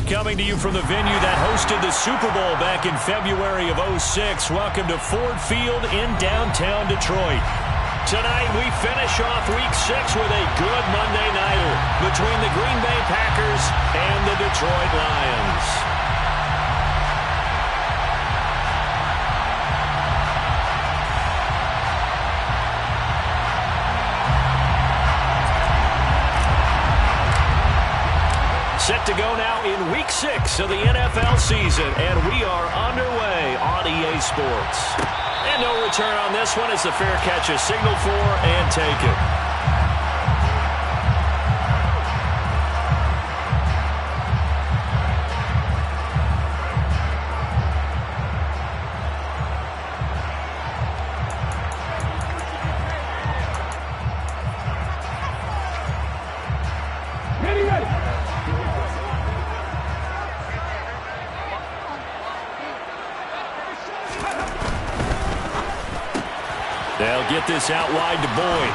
Coming to you from the venue that hosted the Super Bowl back in February of '06. Welcome to Ford Field in downtown Detroit. Tonight we finish off Week 6 with a good Monday nighter between the Green Bay Packers and the Detroit Lions. Set to go now in Week 6 of the NFL season, and we are underway on EA Sports. And no return on this one. It's a fair catch, a signal for, and take it. They'll get this out wide to Boyd.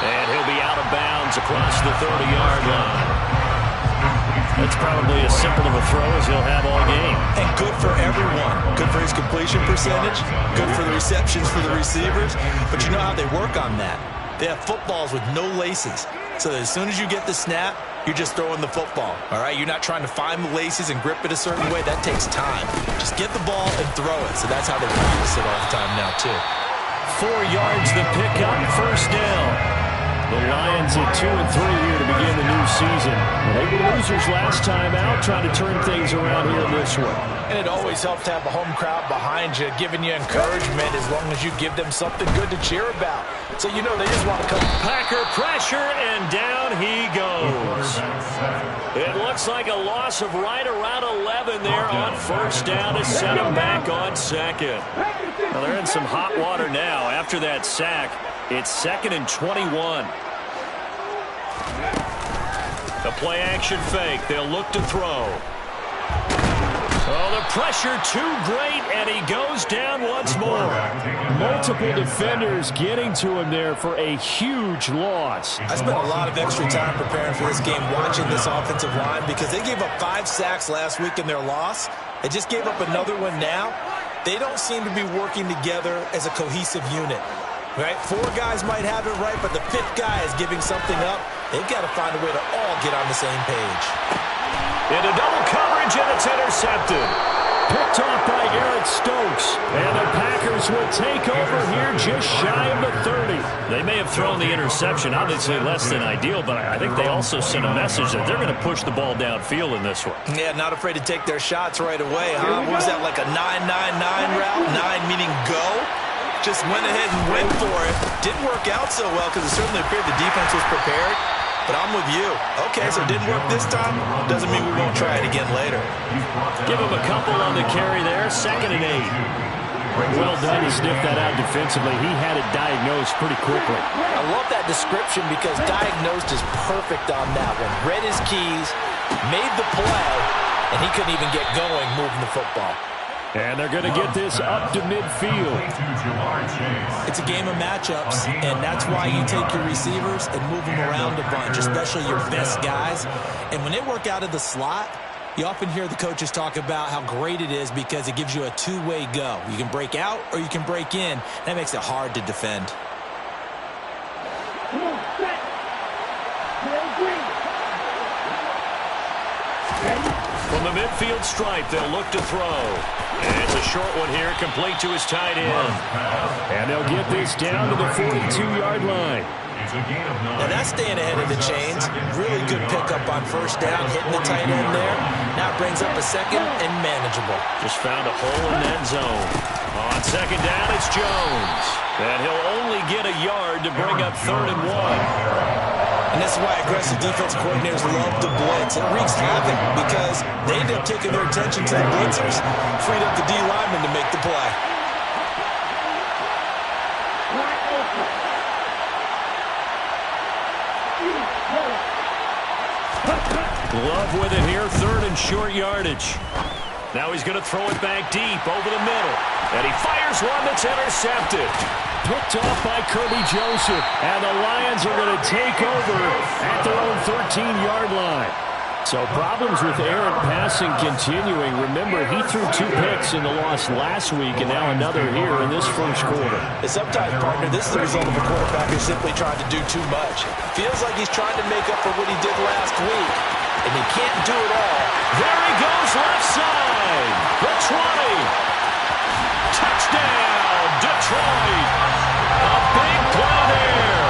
And he'll be out of bounds across the 30-yard line. That's probably as simple of a throw as he'll have all game. And good for everyone. Good for his completion percentage. Good for the receptions for the receivers. But you know how they work on that. They have footballs with no laces. So as soon as you get the snap, you're just throwing the football. All right? You're not trying to find the laces and grip it a certain way. That takes time. Just get the ball and throw it. So that's how they practice it all the time now, too. 4 yards the pickup, first down. The Lions at 2-3 here to begin the new season. They were losers last time out, trying to turn things around here this one. And it always helps to have a home crowd behind you, giving you encouragement as long as you give them something good to cheer about. So you know they just want to come. Packer pressure, and down he goes. It looks like a loss of right around 11 there on first down to set him back on second. Well, they're in some hot water now. After that sack, it's 2nd and 21. The play action fake. They'll look to throw. Oh, the pressure too great, and he goes down once more. Multiple defenders getting to him there for a huge loss. I spent a lot of extra time preparing for this game, watching this offensive line, because they gave up 5 sacks last week in their loss. They just gave up another one now. They don't seem to be working together as a cohesive unit. Right? 4 guys might have it right, but the 5th guy is giving something up. They've got to find a way to all get on the same page. Into double coverage, and it's intercepted. Picked off by Eric Stokes. And the Packers will take over here just shy of the 30. They may have thrown the interception, obviously less than ideal, but I think they also sent a message that they're going to push the ball downfield in this one. Yeah, not afraid to take their shots right away, huh? What was that, like a 9-9-9 route? 9 meaning go? Just went ahead and went for it. Didn't work out so well because it certainly appeared the defense was prepared. But I'm with you. Okay, so it didn't work this time. Doesn't mean we won't try it again later. Give him a couple on the carry there. 2nd and 8. Well done to sniff that out defensively. He had it diagnosed pretty quickly. I love that description because diagnosed is perfect on that one. Read his keys, made the play, and he couldn't even get going moving the football. And they're going to get this up to midfield. It's a game of matchups, and that's why you take your receivers and move them around a bunch, especially your best guys. And when they work out of the slot, you often hear the coaches talk about how great it is because it gives you a two-way go. You can break out or you can break in. That makes it hard to defend. From the midfield stripe, they'll look to throw. And it's a short one here, complete to his tight end. And they'll get this down to the 42-yard line. Now that's staying ahead of the chains. Really good pickup on first down, hitting the tight end there. Now it brings up a 2nd and manageable. Just found a hole in that zone. On 2nd down, it's Jones. And he'll only get a yard to bring up 3rd and 1. And this is why aggressive defensive coordinators love to blitz. It wreaks havoc because they end up taking their attention to the blitzers, freed up the D lineman to make the play. Love with it here, 3rd and short yardage. Now he's going to throw it back deep over the middle. And he fires one that's intercepted. Picked off by Kirby Joseph. And the Lions are going to take over at their own 13-yard line. So problems with errant passing continuing. Remember, he threw 2 picks in the loss last week and now another here in this first quarter. And sometimes, partner, this is the result of a quarterback who's simply trying to do too much. Feels like he's trying to make up for what he did last week, and he can't do it all. There he goes, left side. The 20. Touchdown, Detroit. A big play there.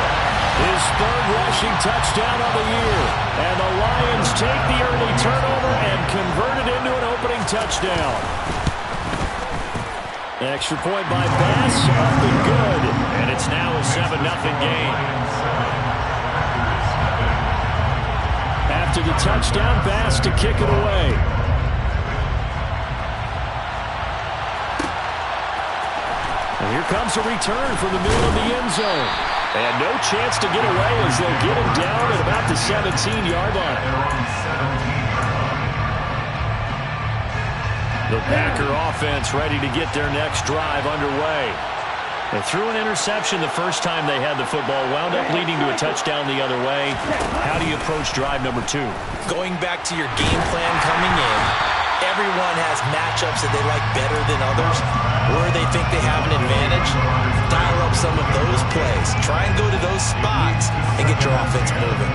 His 3rd rushing touchdown of the year. And the Lions take the early turnover and convert it into an opening touchdown. Extra point by Bass, up and good. And it's now a 7-0 game. After the touchdown, Bass to kick it away. And here comes a return from the middle of the end zone. And no chance to get away as they'll get him down at about the 17-yard line. The Packer offense ready to get their next drive underway. They threw an interception the first time they had the football, wound up leading to a touchdown the other way. How do you approach drive number 2? Going back to your game plan coming in, everyone has matchups that they like better than others, where they think they have an advantage. Dial up some of those plays. Try and go to those spots and get your offense moving.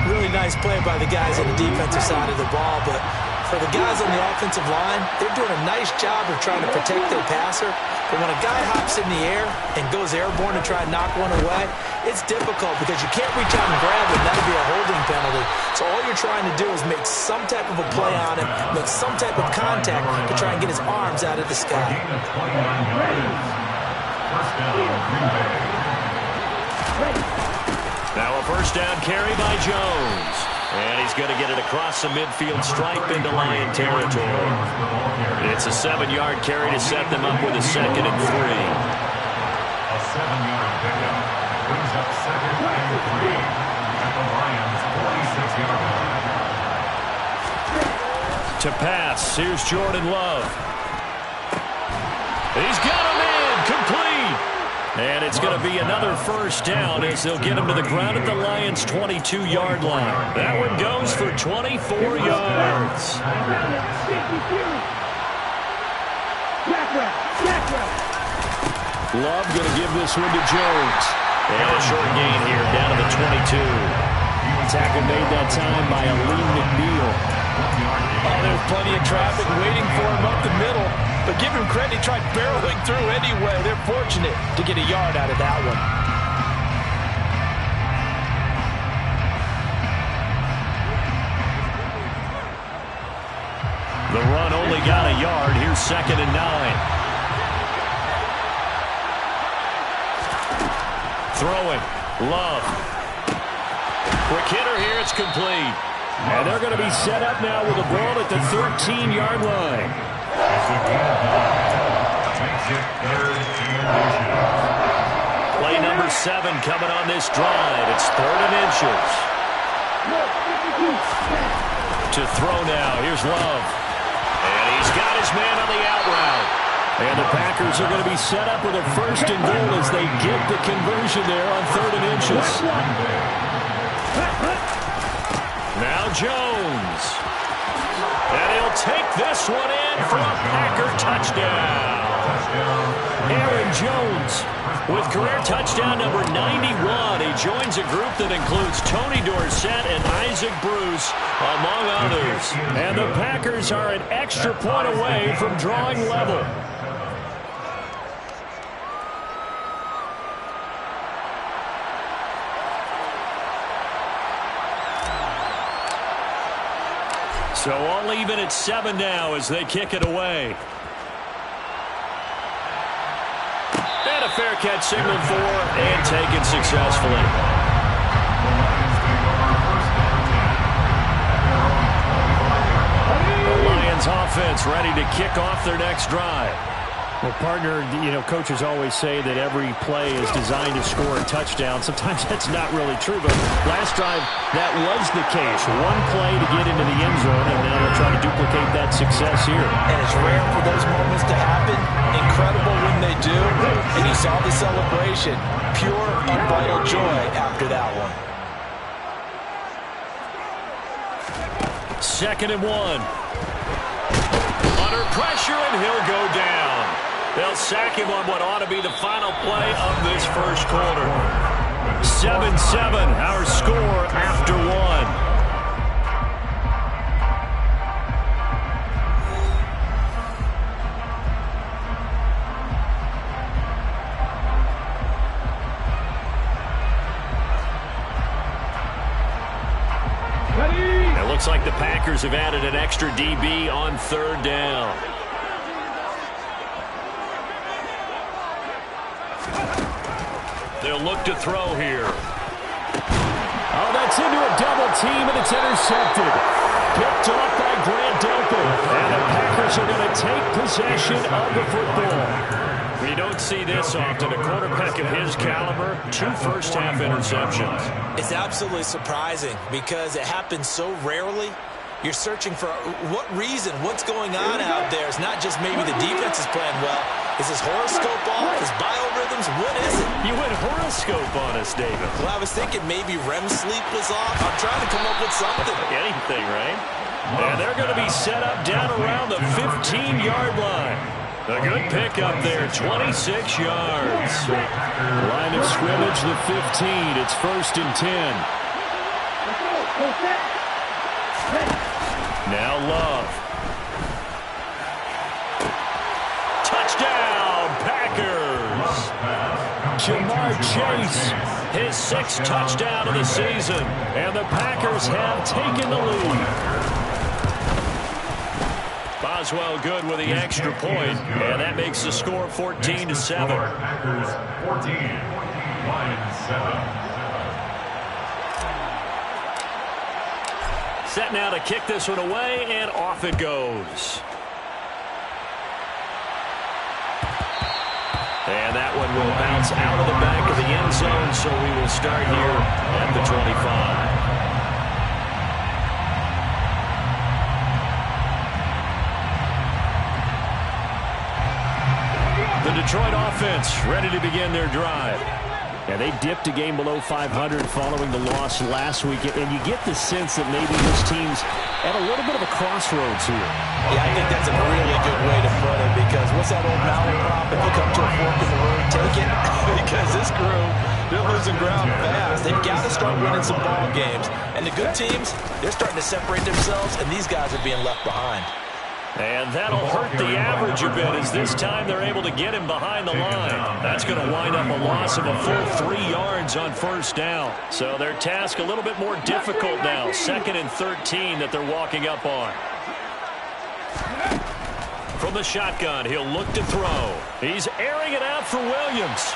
Really nice play by the guys on the defensive side of the ball, but for the guys on the offensive line, they're doing a nice job of trying to protect their passer. But when a guy hops in the air and goes airborne to try and knock one away, it's difficult because you can't reach out and grab it. That'll be a holding penalty. So all you're trying to do is make some type of a play on him, make some type of contact to try and get his arms out of the sky. Now a first down carry by Jones. And he's going to get it across the midfield stripe into Lion territory. It's a 7-yard carry to set them up with a 2nd and 3. A 7-yard pickup brings up 2nd and 3 at the Lions' 46-yard line. To pass, here's Jordan Love. He's got him in, complete. And it's going to be another first down as they'll get him to the ground at the Lions' 22-yard line. That one goes for 24 yards. Love going to give this one to Jones. And a short gain here down to the 22. Tackle made that time by Aleem McNeil. Oh, there's plenty of traffic waiting for him up the middle. But give him credit, he tried barreling through anyway. They're fortunate to get a yard out of that one. The run only got a yard. Here's 2nd and 9. Throwing. Love. Quick hitter here. It's complete. And they're going to be set up now with the ball at the 13-yard line. Play number 7 coming on this drive. It's 3rd and inches. To throw now. Here's Love. And he's got his man on the out route. And the Packers are going to be set up with a 1st and goal as they get the conversion there on 3rd and inches. Now Jones. And he'll take this one in for a Packer touchdown. Aaron Jones with career touchdown number 91. He joins a group that includes Tony Dorsett and Isaac Bruce, among others. And the Packers are an extra point away from drawing level. So all even at 7 now as they kick it away. And a fair catch signaled for and taken successfully. The Lions offense ready to kick off their next drive. Well, partner, you know, coaches always say that every play is designed to score a touchdown. Sometimes that's not really true, but last drive, that was the case. One play to get into the end zone, and now they'll try to duplicate that success here. And it's rare for those moments to happen. Incredible when they do. And you saw the celebration. Pure, unbridled joy after that one. 2nd and 1. Under pressure, and he'll go down. They'll sack him on what ought to be the final play of this first quarter. 7-7, our score after 1. Looks like the Packers have added an extra DB on 3rd down. They'll look to throw here. Oh, that's into a double team, and it's intercepted. Picked off by Grant Delpit. And the Packers are going to take possession of the football. We don't see this often. A quarterback of his caliber, 2 first-half interceptions. It's absolutely surprising because it happens so rarely. You're searching for what reason, what's going on out there. It's not just maybe the defense is playing well. Is his horoscope off? His biorhythms? What is it? You went horoscope on us, David. Well, I was thinking maybe REM sleep was off. I'm trying to come up with something. Anything, right? And they're going to be set up down around the 15-yard line. A good pickup there, 26 yards. Line of scrimmage, the 15. It's 1st and 10. Now Love. Touchdown, Packers. Jamar Chase, his 6th touchdown of the season. And the Packers have taken the lead. Boswell good with the extra point, and that makes the score 14-7. Packers 14, Lions 7. Set now to kick this one away, and off it goes. And that one will bounce out of the back of the end zone, so we will start here at the 25. The Detroit offense ready to begin their drive. Yeah, they dipped a game below 500 following the loss last week, and you get the sense that maybe this team's at a little bit of a crossroads here. Yeah, I think that's a really good way to put it, because what's that old malaprop? If you come to a fork in the road, take it. Because this crew, they're losing ground fast. They've got to start winning some ball games. And the good teams, they're starting to separate themselves, and these guys are being left behind. And that'll hurt the average a bit, as this time they're able to get him behind the line. That's going to wind up a loss of a full 3 yards on 1st down. So their task a little bit more difficult now. 2nd and 13 that they're walking up on. From the shotgun, he'll look to throw. He's airing it out for Williams.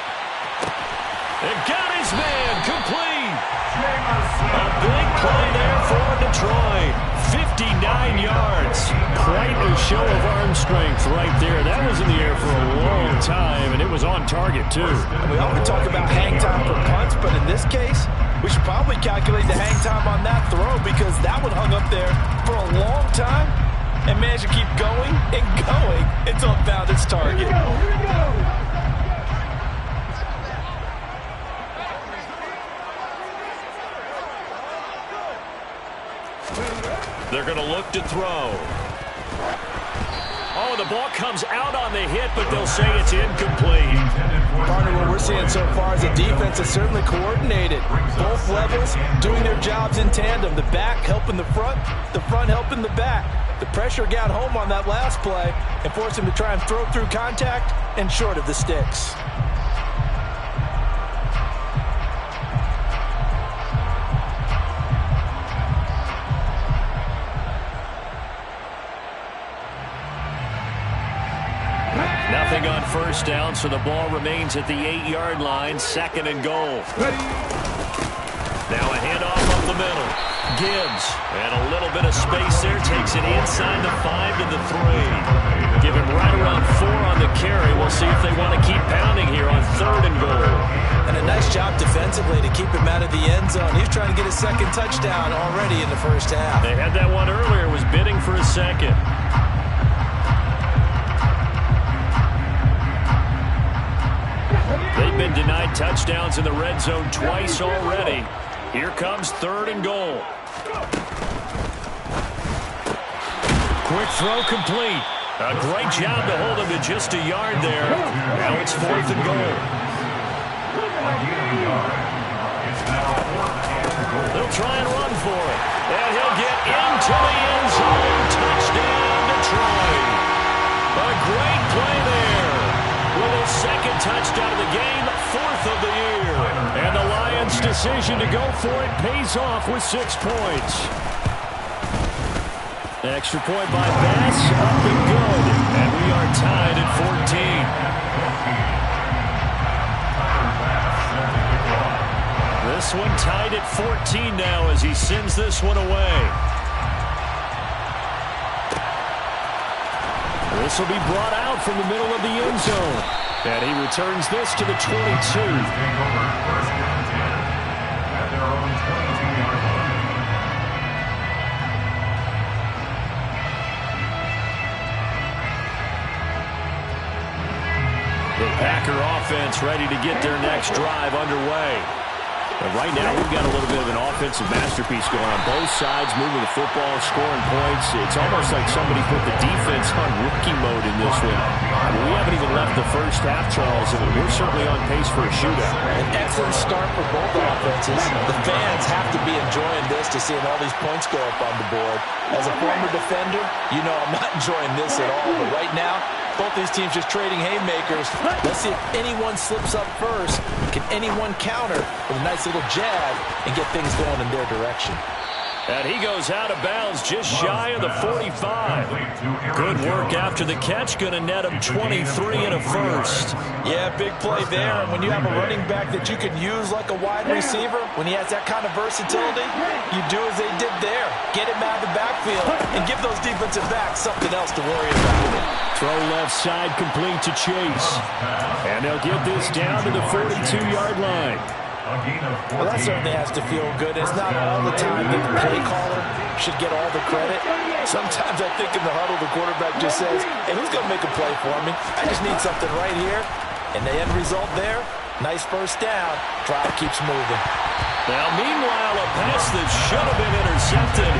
And got his man complete. A big play there for Detroit. 59 yards. Quite a show of arm strength right there. That was in the air for a long time, and it was on target, too. And we often talk about hang time for punts, but in this case, we should probably calculate the hang time on that throw, because that one hung up there for a long time and managed to keep going and going until it found its target. Here we go. They're going to look to throw. Oh, the ball comes out on the hit, but they'll say it's incomplete. Partner, what we're seeing so far is the defense is certainly coordinated. Both levels doing their jobs in tandem. The back helping the front helping the back. The pressure got home on that last play and forced him to try and throw through contact and short of the sticks. Nothing on 1st down, so the ball remains at the 8-yard line. 2nd and goal. Now a handoff up the middle. Gibbs, and a little bit of space there, takes it inside the 5 to the 3. Give him right around 4 on the carry. We'll see if they want to keep pounding here on 3rd and goal. And a nice job defensively to keep him out of the end zone. He's trying to get his 2nd touchdown already in the 1st half. They had that one earlier, was bidding for a 2nd. They've been denied touchdowns in the red zone twice already. Here comes 3rd and goal. Quick throw complete. A great job to hold him to just a yard there. Now it's 4th and goal. They'll try and run for it. And he'll get into the end zone. Touchdown, Detroit. A great play there. With his second touchdown of the game, 4th of the year. And the Lions' decision to go for it pays off with 6 points. Extra point by Bass, up and good. And we are tied at 14. This one tied at 14 now as he sends this one away. This will be brought out from the middle of the end zone. And he returns this to the 22. The Packer offense ready to get their next drive underway. But right now, we've got a little bit of an offensive masterpiece going on both sides, moving the football, scoring points. It's almost like somebody put the defense on rookie mode in this one. I mean, we haven't even left the first half, Charles, and we're certainly on pace for a shootout. An excellent start for both offenses. The fans have to be enjoying this to seeing all these points go up on the board. As a former defender, you know I'm not enjoying this at all. But right now, both these teams just trading haymakers. Let's see if anyone slips up first. Can anyone counter with a nice little jab and get things going in their direction? And he goes out of bounds just shy of the 45. Good work after the catch. Going to net him 23 and a first. Yeah, big play there. And when you have a running back that you can use like a wide receiver, when he has that kind of versatility, you do as they did there. Get him out of the backfield and give those defensive backs something else to worry about. Throw left side complete to Chase. And they'll get this down to the 42-yard line. Well, that certainly has to feel good. It's not all the time that the play caller should get all the credit. Sometimes I think in the huddle, the quarterback just says, hey, who's going to make a play for me? I just need something right here. And the end result there, nice first down. Drive keeps moving. Now, meanwhile, a pass that should have been intercepted,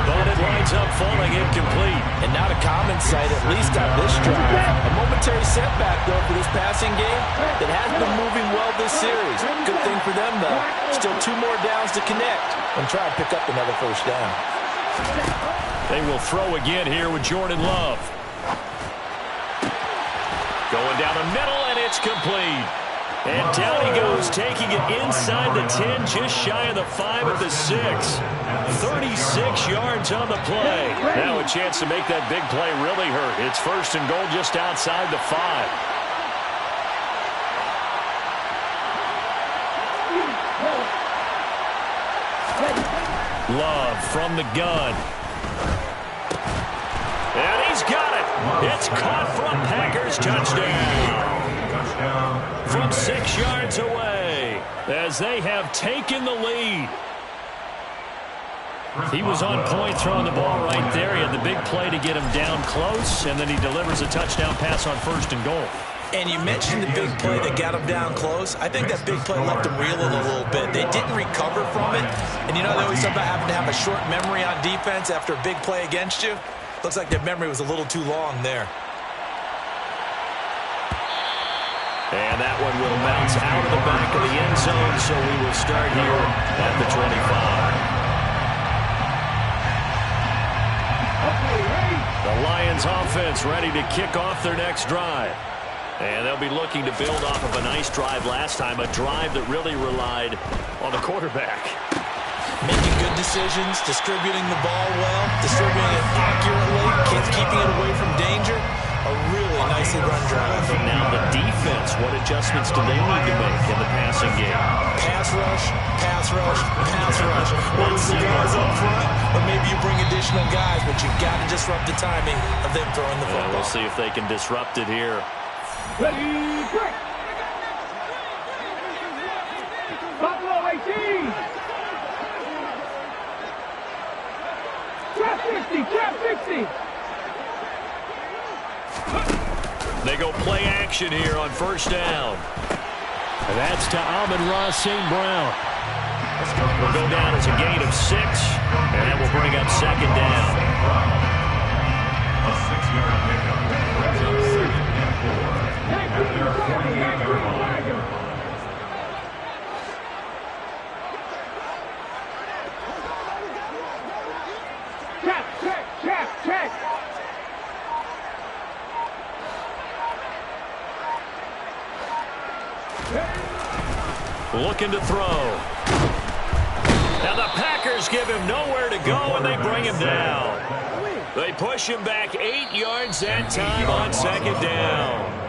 but it winds up falling incomplete. And not a common sight, at least on this drive. A momentary setback, though, for this passing game that has been moving well this series. Good thing for them, though. Still 2 more downs to connect and try and pick up another first down. They will throw again here with Jordan Love. Going down the middle, and it's complete. And down he goes, taking it inside the 10, just shy of the 5 at the 6. 36 yards on the play. Now a chance to make that big play really hurt. It's 1st and goal just outside the 5. Love from the gun. And he's got it. It's caught for a Packers touchdown. From 6 yards away as they have taken the lead. He was on point throwing the ball right there. He had the big play to get him down close, and then he delivers a touchdown pass on 1st and goal. And you mentioned the big play that got him down close. I think that big play left him reeling a little bit. They didn't recover from it. And you know, they always talk about having to have a short memory on defense after a big play against you. Looks like their memory was a little too long there. And that one will bounce out of the back of the end zone, so we will start here at the 25. The Lions offense ready to kick off their next drive. And they'll be looking to build off of a nice drive last time, a drive that really relied on the quarterback. Making good decisions, distributing the ball well, distributing it accurately, keeping it away from danger. A really nicely run drive. Now the defense, what adjustments do they need to make in the passing game? Pass rush, pass rush, pass rush. Whether it's the guys up front, or maybe you bring additional guys, but you've got to disrupt the timing of them throwing the football. We'll see if they can disrupt it here. Ready, break. Buffalo 18. Trap 60, trap 60. They go play action here on 1st down. And that's to Amon-Ra St. Brown. Will go down as a gain of 6, and that will bring up 2nd down. looking to throw. And the Packers give him nowhere to go, and they bring him down. They push him back 8 yards that time on second down.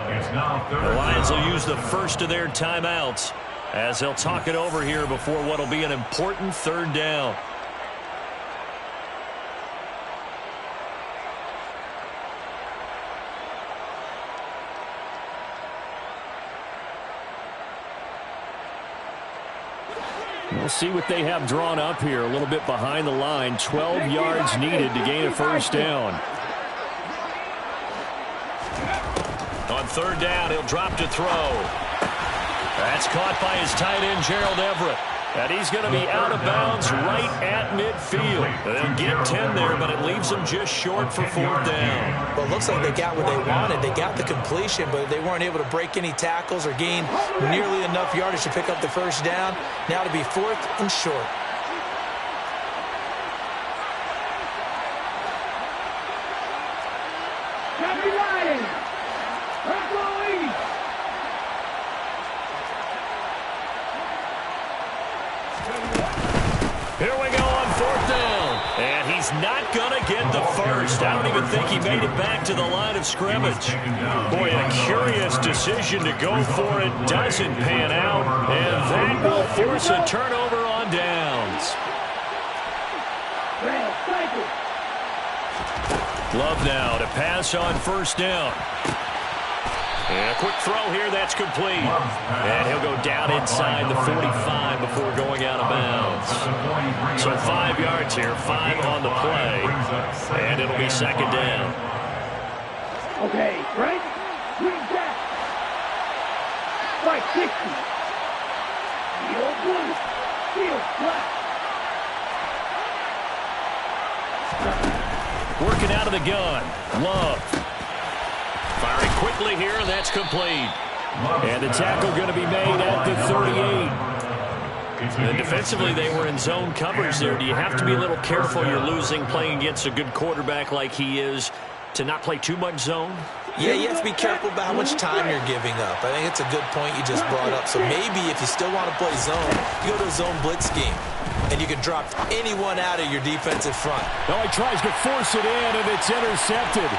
The Lions will use the first of their timeouts as they'll talk it over here before what will be an important third down. We'll see what they have drawn up here. A little bit behind the line. 12 yards needed to gain a first down. On third down, he'll drop to throw. That's caught by his tight end, Gerald Everett. And he's going to be out of bounds right at midfield. They'll get 10 there, but it leaves them just short for fourth down. Well, it looks like they got what they wanted. They got the completion, but they weren't able to break any tackles or gain nearly enough yardage to pick up the first down. Now to be fourth and short. Here we go on fourth down. And he's not going to get the first. I don't even think he made it back to the line of scrimmage. Boy, a curious decision to go for it. Doesn't pan out. And that will force a turnover on downs. Love now to pass on first down. And a quick throw here, that's complete. And he'll go down inside the 45 before going out of bounds. So 5 yards here, 5 on the play. And it'll be second down. Okay, Frank, read that. Strike 60. Field blue. Field black. Working out of the gun. Love. Firing quickly here, and that's complete. And the tackle going to be made at the 38. And defensively, they were in zone coverage there. Do you have to be a little careful? You're losing playing against a good quarterback like he is to not play too much zone? Yeah, you have to be careful about how much time you're giving up. I think it's a good point you just brought up. So maybe if you still want to play zone, you go to a zone blitz scheme. And you can drop anyone out of your defensive front. Oh, he tries to force it in, and it's intercepted.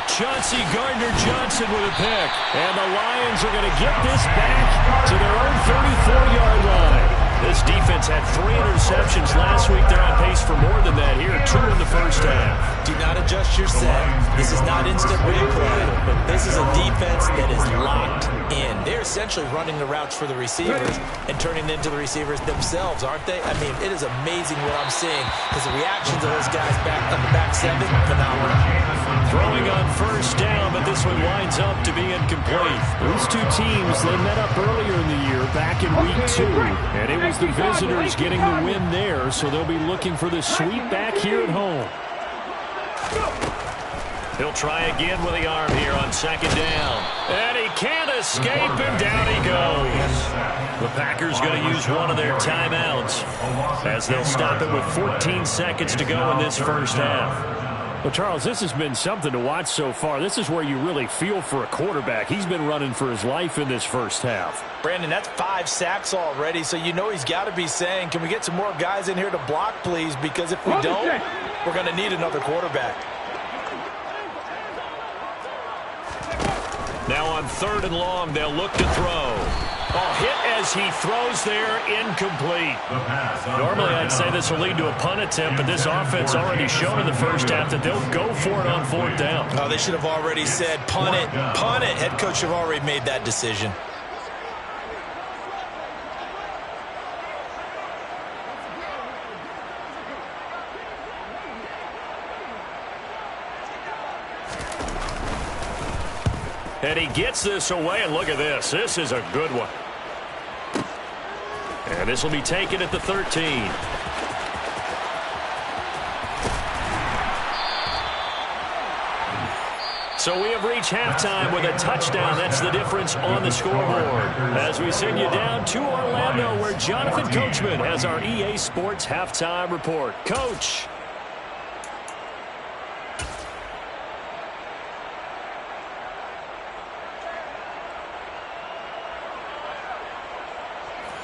Chauncey Gardner-Johnson with a pick. And the Lions are going to get this back to their own 34-yard line. This defense had 3 interceptions last week. They're on pace for more than that here. 2 in the first half. Do not adjust your set. This is not instant replay. This is a defense that is locked in. They're essentially running the routes for the receivers and turning them into the receivers themselves, aren't they? I mean, it is amazing what I'm seeing because the reactions of those guys back on the back 7, phenomenal. Throwing on first down, but this one winds up to be incomplete. These two teams, they met up earlier in the year, back in week 2. And it was the visitors getting the win there, so they'll be looking for the sweep back here at home. He'll try again with the arm here on second down. And he can't escape, and down he goes. The Packers going to use one of their timeouts as they'll stop it with 14 seconds to go in this first half. Well, Charles, this has been something to watch so far. This is where you really feel for a quarterback. He's been running for his life in this first half. Brandon, that's 5 sacks already, so you know he's got to be saying, can we get some more guys in here to block, please? Because if we don't, we're going to need another quarterback. Now on third and long, they'll look to throw. Oh, hit as he throws there, incomplete. Normally, I'd say this will lead to a punt attempt, but this offense already shown in the first half that they'll go for it on fourth down. Oh, they should have already said, punt it, punt it. Head coach should have already made that decision. And he gets this away, and look at this. This is a good one. And this will be taken at the 13. So we have reached halftime with a touchdown. That's the difference on the scoreboard. As we send you down to Orlando, where Jonathan Coachman has our EA Sports Halftime Report. Coach.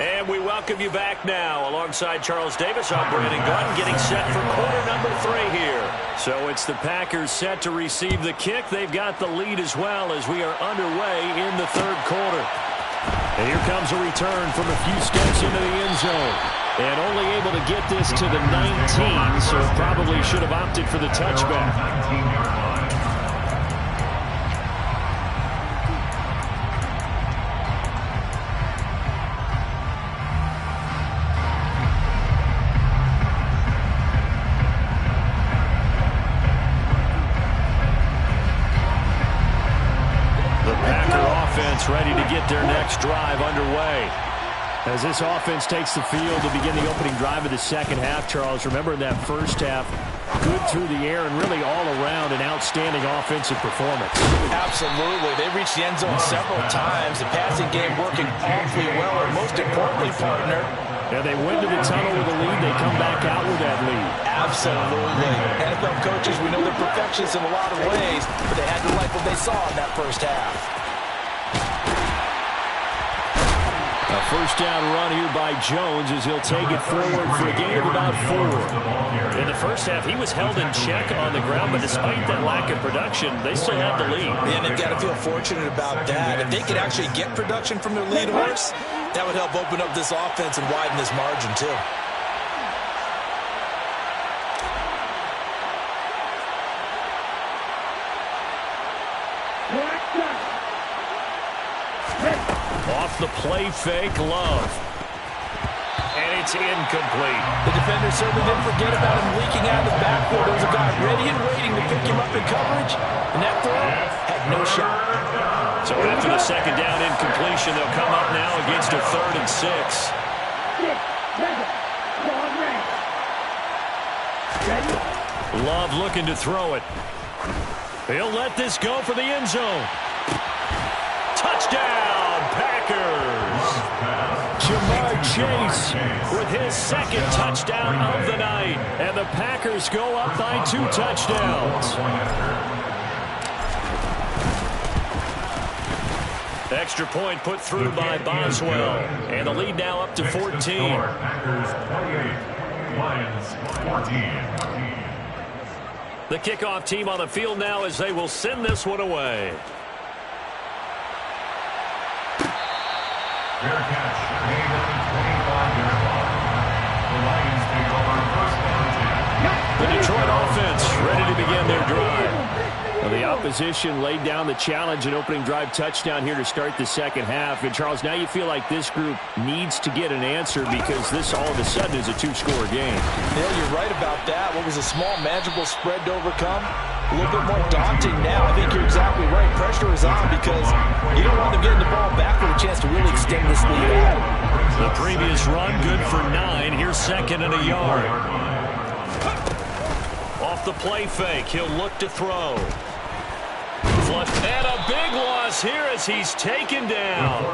And we welcome you back now. Alongside Charles Davis, I'm Brandon Gunn, getting set for quarter number 3 here. So it's the Packers set to receive the kick. They've got the lead as well as we are underway in the third quarter. And here comes a return from a few steps into the end zone. And only able to get this to the 19, so probably should have opted for the touchback. Ready to get their next drive underway. As this offense takes the field to begin the opening drive of the second half, Charles, remember in that first half, good through the air and really all around an outstanding offensive performance. Absolutely. They reached the end zone several times. The passing game working awfully well, and most importantly, partner, yeah, they went to the tunnel with a lead. They come back out with that lead. Absolutely. NFL coaches, we know they're perfectionists in a lot of ways, but they had to like what they saw in that first half. A first down run here by Jones as he'll take it forward for a gain of about 4. In the first half, he was held in check on the ground, but despite that lack of production, they still have the lead. And they've got to feel fortunate about that. If they could actually get production from their lead horse, that would help open up this offense and widen this margin too. Off the play fake, Love. And it's incomplete. The defender certainly didn't forget about him leaking out of the backfield. There was a guy ready and waiting to pick him up in coverage, and that throw had no shot. So after the second down incompletion, they'll come up now against a 3rd and 6. Love looking to throw it. He'll let this go for the end zone. Touchdown, Packers! Jamar Chase with his 2nd touchdown of the night. And the Packers go up by 2 touchdowns. Extra point put through by Boswell. And the lead now up to 14. Packers 28, Lions 14. The kickoff team on the field now as they will send this one away. Fair catch, made at the 25-yard line. The Lions take over first down 10. The Detroit offense ready to begin their drive. Well, the opposition laid down the challenge and opening drive touchdown here to start the second half. And, Charles, now you feel like this group needs to get an answer because this all of a sudden is a 2-score game. Yeah, you're right about that. What was a small, manageable spread to overcome? A little bit more daunting now. I think you're exactly right. Pressure is on because you don't want them getting the ball back with a chance to really extend this lead out. The previous run good for 9. Here's 2nd and a yard. Off the play fake, he'll look to throw. And a big loss here as he's taken down.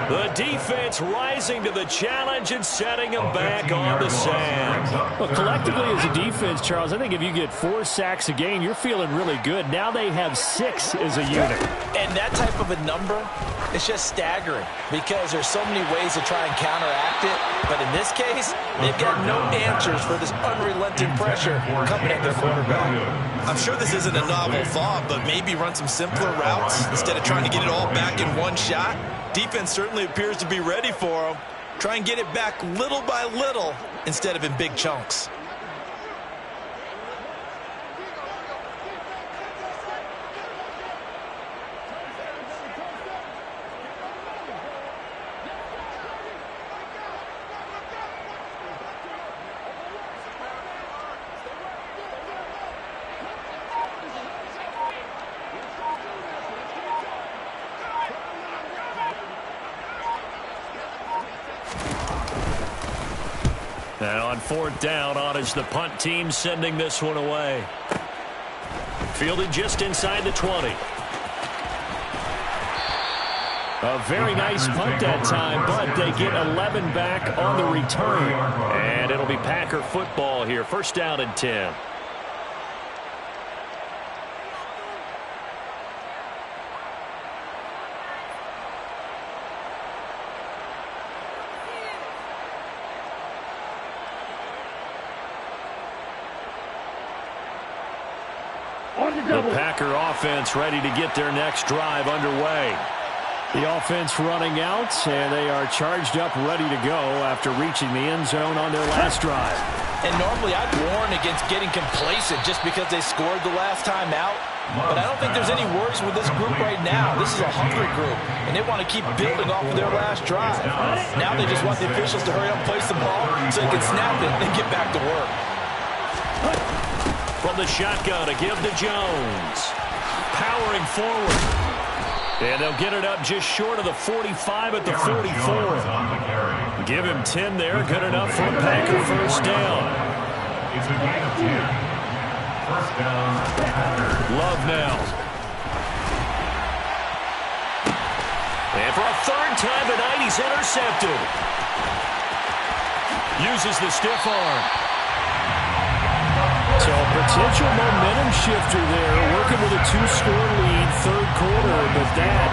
The defense rising to the challenge and setting him back on the sand. Well, collectively as a defense, Charles, I think if you get 4 sacks a game, you're feeling really good. Now they have 6 as a unit. And that type of a number, it's just staggering because there's so many ways to try and counteract it. But in this case, they've got no answers for this unrelenting pressure coming at their quarterback. I'm sure this isn't a novel thought, but maybe run some simpler routes instead of trying to get it all back in one shot. Defense certainly appears to be ready for them. Try and get it back little by little instead of in big chunks. And on 4th down, on is the punt team sending this one away. Fielded just inside the 20. A very nice punt that time, but they get 11 back on the return. And it'll be Packer football here. 1st down and 10. The Packer offense ready to get their next drive underway. The offense running out, and they are charged up, ready to go after reaching the end zone on their last drive. And normally I'd warn against getting complacent just because they scored the last time out. But I don't think there's any worries with this group right now. This is a hungry group, and they want to keep building off of their last drive. Now they just want the officials to hurry up and place the ball so they can snap it and get back to work. From the shotgun, a give to Jones. Powering forward. And they'll get it up just short of the 45 at the 44. Give him 10 there. Good enough for a Packer first down. It's a gain of 10. First down, Packers. Love now. And for a third time tonight, he's intercepted. Uses the stiff arm. So a potential momentum shifter there, working with a 2-score lead, third quarter, but that,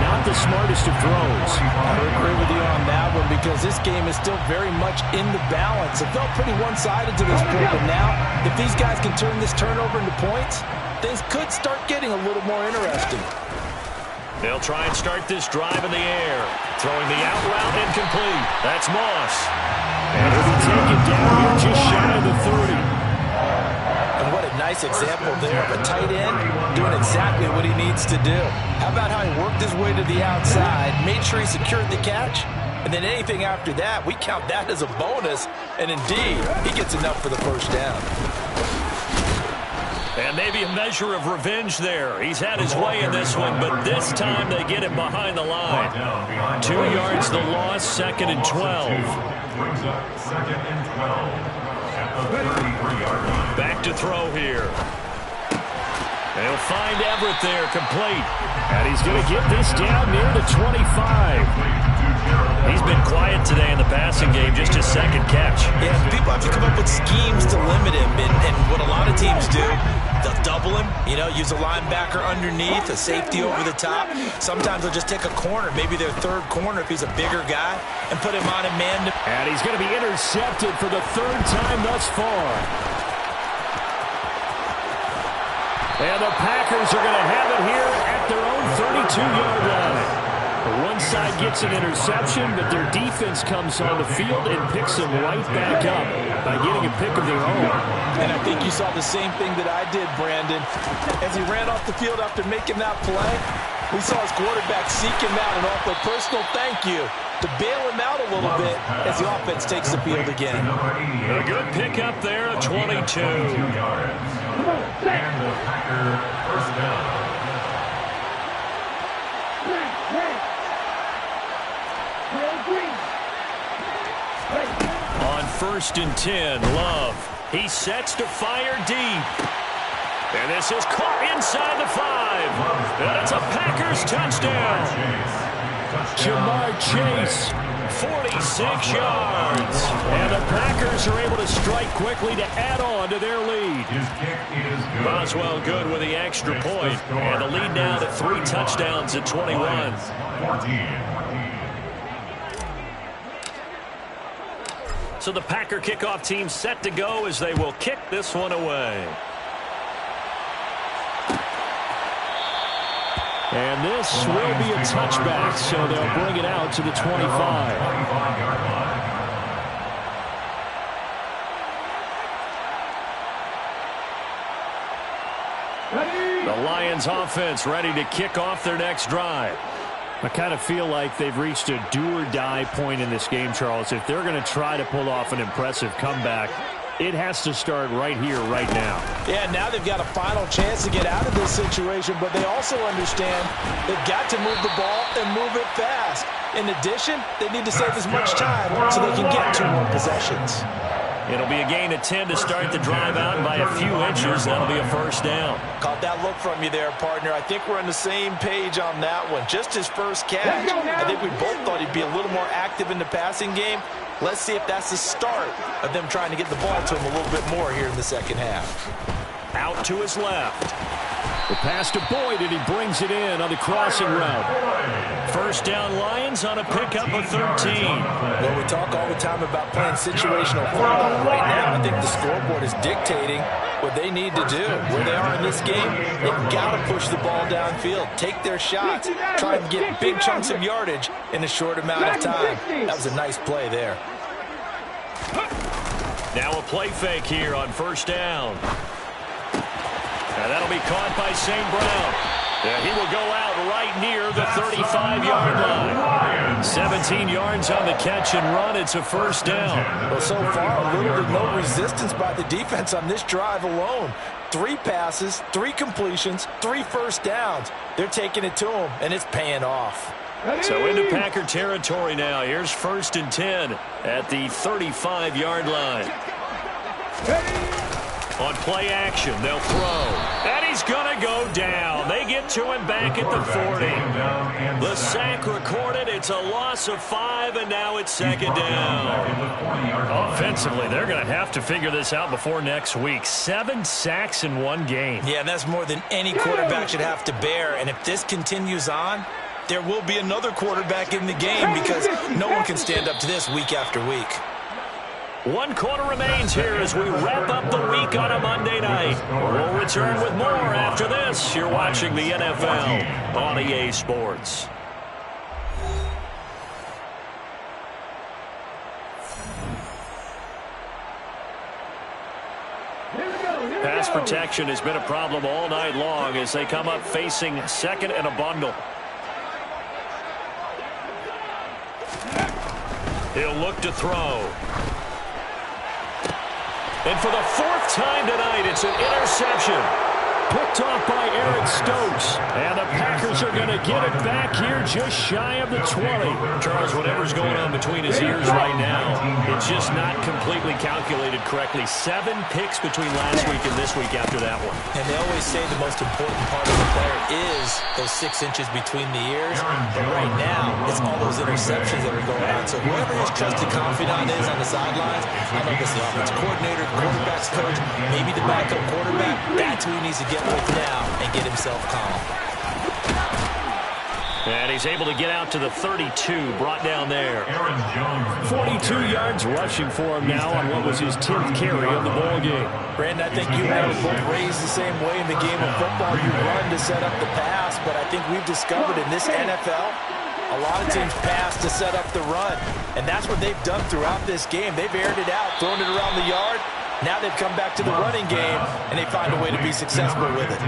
not the smartest of throws. I agree with you on that one because this game is still very much in the balance. It felt pretty one-sided to this point, but now, if these guys can turn this turnover into points, things could start getting a little more interesting. They'll try and start this drive in the air. Throwing the out route incomplete. That's Moss. And he'll be taken down here just shy of the 30. And what a nice example there of a tight end doing exactly what he needs to do. How about how he worked his way to the outside, made sure he secured the catch, and then anything after that, we count that as a bonus. And indeed, he gets enough for the first down. And maybe a measure of revenge there. He's had his way in this one, but this time they get him behind the line. 2 yards the loss, 2nd and 12. Brings up 2nd and 12. Back to throw here. They'll find Everett there, complete. And he's going to get this down near the 25. He's been quiet today in the passing game, just his second catch. Yeah, people have to come up with schemes to limit him, and what a lot of teams do, they'll double him, use a linebacker underneath, a safety over the top. Sometimes they'll just take a corner, maybe their third corner if he's a bigger guy, and put him on a man. And he's going to be intercepted for the third time thus far. And the Packers are going to have it here at their own 32-yard line. One side gets an interception, but their defense comes on the field and picks them right back up by getting a pick of their own. And I think you saw the same thing that I did, Brandon. As he ran off the field after making that play, we saw his quarterback seek him out and offer a personal thank you to bail him out a little bit as the offense takes the field again. A good pickup there, 22. And the Packer first down. On 1st and 10, Love. He sets to fire deep. And this is caught inside the 5. And it's a Packers touchdown. Jamar Chase. 46 yards. And the Packers are able to strike quickly to add on to their lead. His kick is good. Boswell good with the extra point. And the lead now to 3 touchdowns at 21. 14. So the Packer kickoff team set to go as they will kick this one away. And this will be a touchback, so they'll bring it out to the 25. 25-yard line. The Lions offense ready to kick off their next drive. I kind of feel like they've reached a do-or-die point in this game, Charles. If they're going to try to pull off an impressive comeback, it has to start right here, right now. Yeah, now they've got a final chance to get out of this situation, but they also understand they've got to move the ball and move it fast. In addition, they need to save as much time so they can get 2 more possessions. It'll be a gain of 10 to start the drive out by a few inches. That'll be a first down. Caught that look from you there, partner. I think we're on the same page on that one. Just his first catch. I think we both thought he'd be a little more active in the passing game. Let's see if that's the start of them trying to get the ball to him a little bit more here in the second half. Out to his left. The pass to Boyd, and he brings it in on the crossing route. First down Lions on a pickup of 13. Well, we talk all the time about playing situational football. Right now, I think the scoreboard is dictating what they need to do. Where they are in this game, they've got to push the ball downfield, take their shots, try and get big chunks of yardage in a short amount of time. That was a nice play there. Now a play fake here on first down. And that'll be caught by St. Brown. Yeah, he will go out right near the 35-yard line. 17 yards on the catch and run. It's a first down. Well, so far, little to no resistance by the defense on this drive alone. 3 passes, 3 completions, 3 first downs. They're taking it to him, and it's paying off. So into Packer territory now. Here's 1st and 10 at the 35-yard line. On play action, they'll throw. And he's going to go down. They get to him back at the 40. The sack recorded. It's a loss of 5, and now it's 2nd down. Offensively, they're going to have to figure this out before next week. 7 sacks in 1 game. Yeah, that's more than any quarterback should have to bear. And if this continues on, there will be another quarterback in the game because no one can stand up to this week after week. 1 quarter remains here as we wrap up the week on a Monday night. We'll return with more after this. You're watching the NFL on EA Sports. Pass protection has been a problem all night long as they come up facing 2nd and a bundle. He'll look to throw. And for the 4th time tonight, it's an interception. Picked off by Eric Stokes. And the Packers are going to get it back here just shy of the 20. Charles, whatever's going on between his ears right now, it's just not completely calculated correctly. 7 picks between last week and this week after that one. And they always say the most important part of the player is those 6 inches between the ears. But right now, it's all those interceptions that are going on. So whoever his trusted confidant is on the sidelines, I know this is the offensive coordinator, quarterback's coach, maybe the backup quarterback, that's who he needs to get with now and get himself calm. And he's able to get out to the 32, brought down there. 42 yards rushing for him now on what was his 10th carry of the ball game. Brandon, I think you and I were both raised the same way in the game of football. You run to set up the pass, but I think we've discovered in this NFL, a lot of teams pass to set up the run. And that's what they've done throughout this game. They've aired it out, thrown it around the yard. Now they've come back to the running game, and they find a way to be successful with it.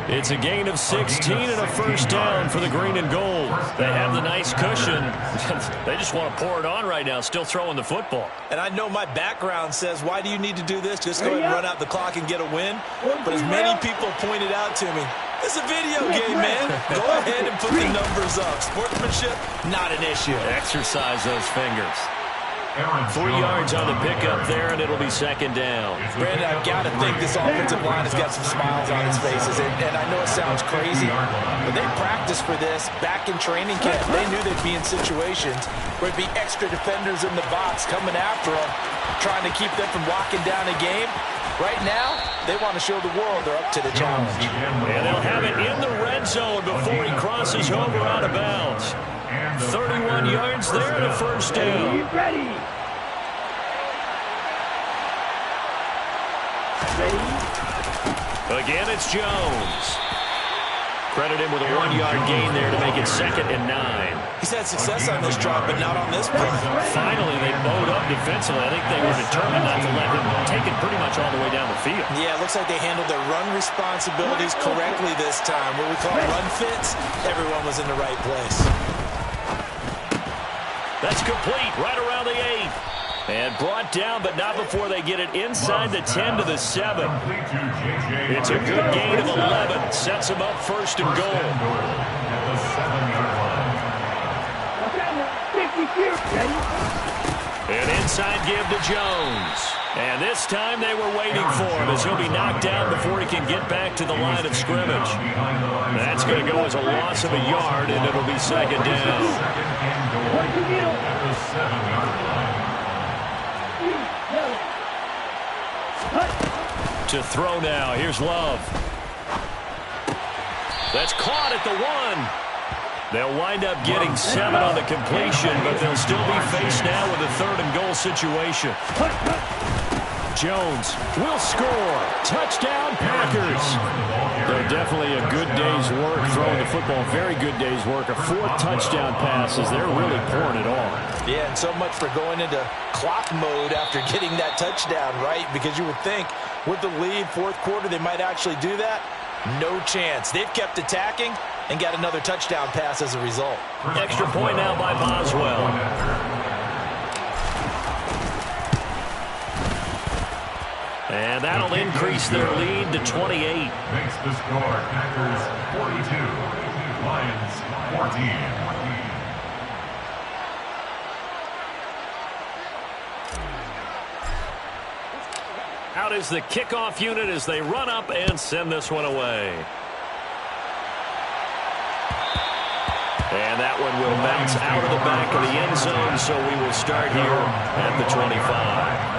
It's a gain of 16 and a first down for the green and gold. They have the nice cushion. They just want to pour it on right now, still throwing the football. And I know my background says, why do you need to do this? Just go ahead and run out the clock and get a win. But as many people pointed out to me, it's a video game, man. Go ahead and put the numbers up. Sportsmanship, not an issue. Exercise those fingers. 3 yards on the pickup there, and it'll be 2nd down. Brandon, I've got to think this offensive line has got some smiles on its faces. And I know it sounds crazy, but they practiced for this back in training camp. They knew they'd be in situations where it'd be extra defenders in the box coming after them, trying to keep them from locking down a game. Right now, they want to show the world they're up to the challenge. And they'll have it in the red zone before he crosses over out of bounds. 31 yards there and a first down. Ready. Again, it's Jones. Credit him with a 1-yard gain there to make it 2nd and 9. He's had success on this drive, but not on this play. Finally, they bowed up defensively. I think they were determined not to let him take it pretty much all the way down the field. Yeah, it looks like they handled their run responsibilities correctly this time. What we call run fits, everyone was in the right place. That's complete right around the 8. And brought down, but not before they get it inside the 10 to the 7. It's a good gain of 11. Sets them up 1st and goal. An inside give to Jones. And this time they were waiting for him as he'll be knocked down before he can get back to the line of scrimmage. That's going to go as a loss of a yard, and it'll be 2nd down. To throw now. Here's Love. That's caught at the 1. They'll wind up getting 7 on the completion, but they'll still be faced now with a 3rd and goal situation. Jones will score. Touchdown, Packers. They're definitely a good day's work throwing the football. Very good day's work. A 4th touchdown pass as they're really pouring it on. Yeah, and so much for going into clock mode after getting that touchdown, right? Because you would think with the lead, 4th quarter, they might actually do that. No chance. They've kept attacking and got another touchdown pass as a result. Extra point now by Boswell. And that'll increase their lead to 28. Makes the score Packers 42, Lions 14. Out is the kickoff unit as they run up and send this one away. And that one will bounce out of the back of the end zone, so we will start here at the 25.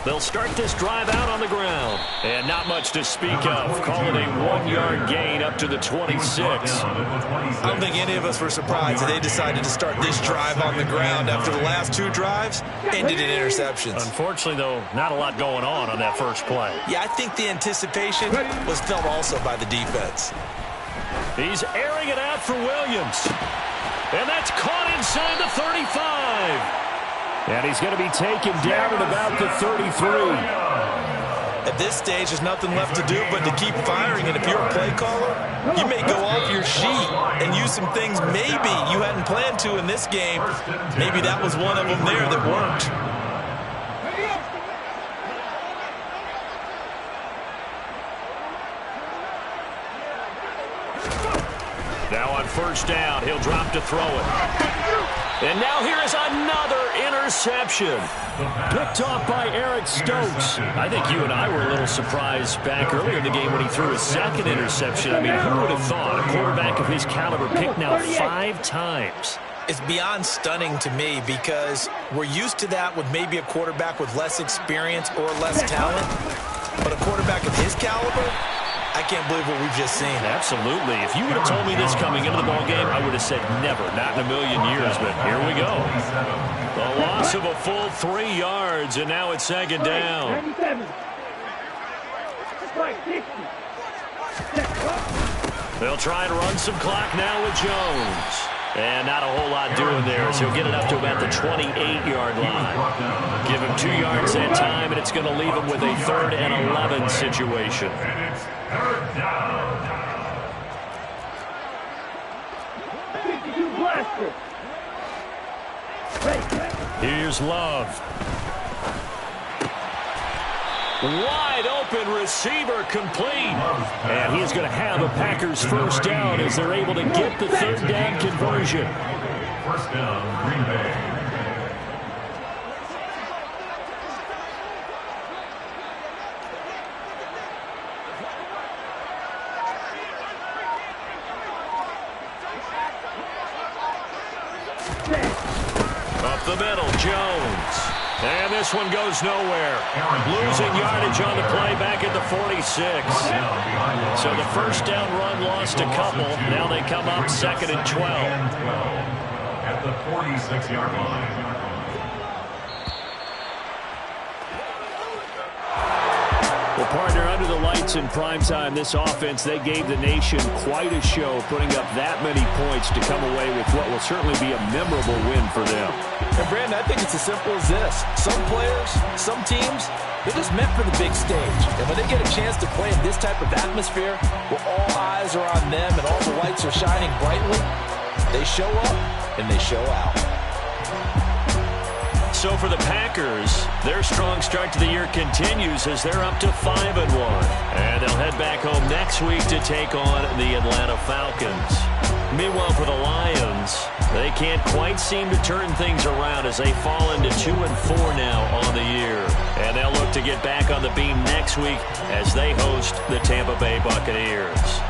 They'll start this drive out on the ground. And not much to speak of. Call it a 1-yard gain up to the 26. I don't think any of us were surprised that they decided to start this drive on the ground after the last 2 drives ended in interceptions. Unfortunately, though, not a lot going on that first play. Yeah, I think the anticipation was felt also by the defense. He's airing it out for Williams. And that's caught inside the 35. And he's going to be taken down at about the 33. At this stage, there's nothing left to do but to keep firing. And if you're a play caller, you may go off your sheet and use some things maybe you hadn't planned to in this game. Maybe that was one of them there that worked. Now on first down, he'll drop to throw it. And now here is another interception. Picked off by Eric Stokes. I think you and I were a little surprised back earlier in the game when he threw his 2nd interception. I mean, who would have thought a quarterback of his caliber picked now 5 times? It's beyond stunning to me because we're used to that with maybe a quarterback with less experience or less talent. But a quarterback of his caliber, I can't believe what we've just seen. Absolutely. If you would have told me this coming into the ballgame, I would have said never, not in a million years, but here we go. The loss of a full 3 yards, and now it's 2nd down. They'll try and run some clock now with Jones. And not a whole lot doing there, so he'll get it up to about the 28-yard line. Give him 2 yards that time, and it's going to leave him with a 3rd and 11 situation. And it's 3rd down. Here's Love. Wide open receiver complete. And he's going to have a Packers first down as they're able to get the 3rd down conversion. First down, Green Bay. Up the middle, Jones. And this one goes nowhere. Losing yardage on the play back at the 46. So the first down run lost a couple. Now they come up 2nd and 12. At the 46-yard line. Well, partner, under the lights in primetime, this offense, they gave the nation quite a show, putting up that many points to come away with what will certainly be a memorable win for them. And, Brandon, I think it's as simple as this. Some players, some teams, they're just meant for the big stage. And when they get a chance to play in this type of atmosphere where all eyes are on them and all the lights are shining brightly, they show up and they show out. So for the Packers, their strong start to the year continues as they're up to 5-1. And they'll head back home next week to take on the Atlanta Falcons. Meanwhile, for the Lions, they can't quite seem to turn things around as they fall into 2-4 now on the year. And they'll look to get back on the beam next week as they host the Tampa Bay Buccaneers.